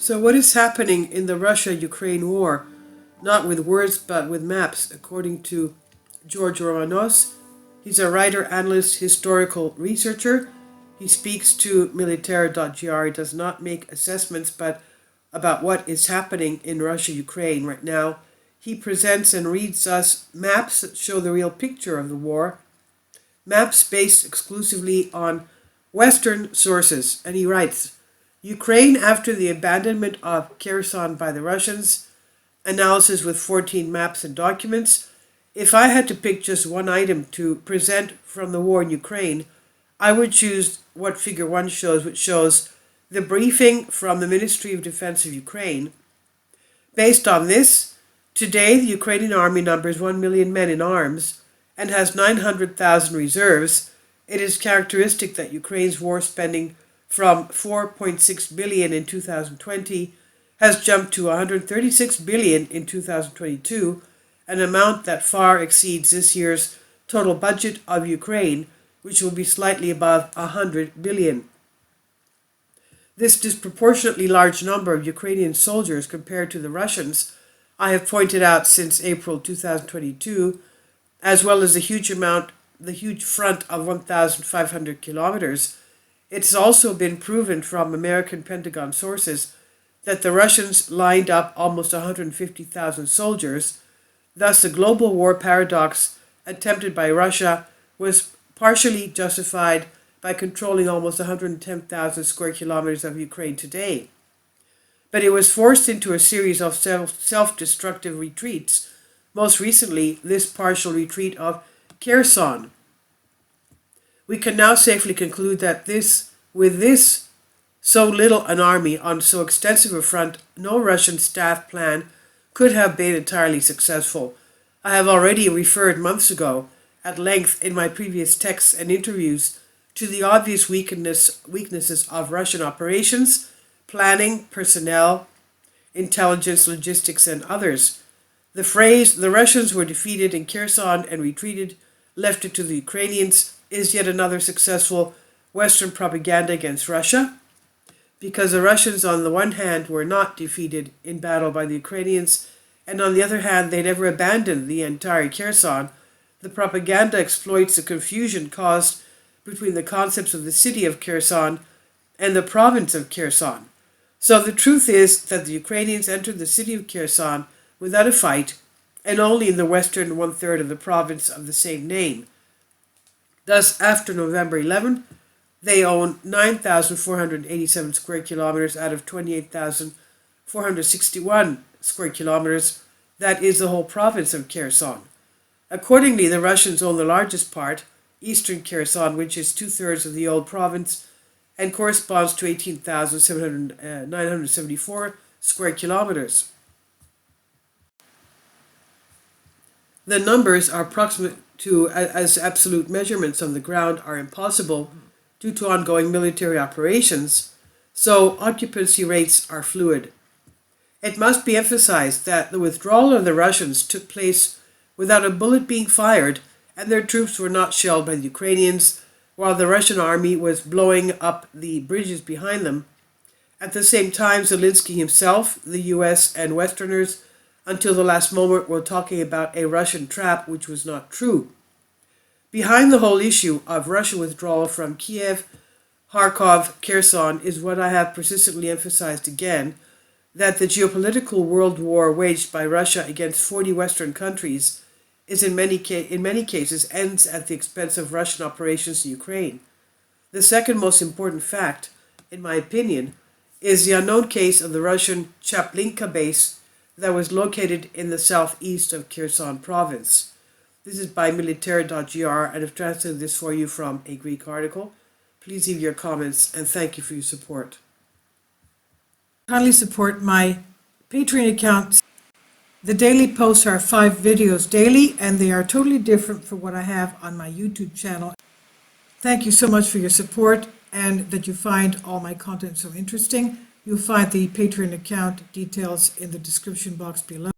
So what is happening in the Russia-Ukraine war? Not with words, but with maps, according to George Romanos. He's a writer, analyst, historical researcher. He speaks to MLordandGod. He does not make assessments but about what is happening in Russia-Ukraine right now. He presents and reads us maps that show the real picture of the war, maps based exclusively on Western sources. And he writes, Ukraine after the abandonment of Kherson by the Russians, analysis with 14 maps and documents. If I had to pick just one item to present from the war in Ukraine, I would choose what Figure 1 shows, which shows the briefing from the Ministry of Defense of Ukraine. Based on this, today the Ukrainian army numbers 1 million men in arms and has 900,000 reserves. It is characteristic that Ukraine's war spending from 4.6 billion in 2020 has jumped to 136 billion in 2022, an amount that far exceeds this year's total budget of Ukraine, which will be slightly above 100 billion. This disproportionately large number of Ukrainian soldiers compared to the Russians, I have pointed out since April 2022, as well as the huge front of 1,500 kilometers. It's also been proven from American Pentagon sources that the Russians lined up almost 150,000 soldiers. Thus, the global war paradox attempted by Russia was partially justified by controlling almost 110,000 square kilometers of Ukraine today. But it was forced into a series of self-destructive retreats, most recently this partial retreat of Kherson. We can now safely conclude that with this so little an army on so extensive a front, no Russian staff plan could have been entirely successful. I have already referred months ago, at length in my previous texts and interviews, to the obvious weaknesses of Russian operations, planning, personnel, intelligence, logistics, and others. The phrase, the Russians were defeated in Kherson and retreated, left it to the Ukrainians, is yet another successful Western propaganda against Russia, because the Russians on the one hand were not defeated in battle by the Ukrainians, and on the other hand they never abandoned the entire Kherson. The propaganda exploits the confusion caused between the concepts of the city of Kherson and the province of Kherson. So the truth is that the Ukrainians entered the city of Kherson without a fight, and only in the western one-third of the province of the same name. Thus, after November 11, they own 9,487 square kilometers out of 28,461 square kilometers. That is the whole province of Kherson. Accordingly, the Russians own the largest part, eastern Kherson, which is 2/3 of the old province and corresponds to 18,974 square kilometers. The numbers are approximate to as absolute measurements on the ground are impossible due to ongoing military operations, so occupancy rates are fluid. It must be emphasized that the withdrawal of the Russians took place without a bullet being fired, and their troops were not shelled by the Ukrainians, while the Russian army was blowing up the bridges behind them. At the same time, Zelensky himself, the US, and Westerners, until the last moment, were talking about a Russian trap, which was not true. Behind the whole issue of Russian withdrawal from Kiev, Kharkov, Kherson is what I have persistently emphasized again, that the geopolitical world war waged by Russia against 40 Western countries is in many cases ends at the expense of Russian operations in Ukraine. The second most important fact, in my opinion, is the unknown case of the Russian Chaplinka base that was located in the southeast of Kherson province. This is by MLordandGod, and I've translated this for you from a Greek article. Please leave your comments, and thank you for your support. Kindly support my Patreon account. The daily posts are 5 videos daily, and they are totally different from what I have on my YouTube channel. Thank you so much for your support, and that you find all my content so interesting. You'll find the Patreon account details in the description box below.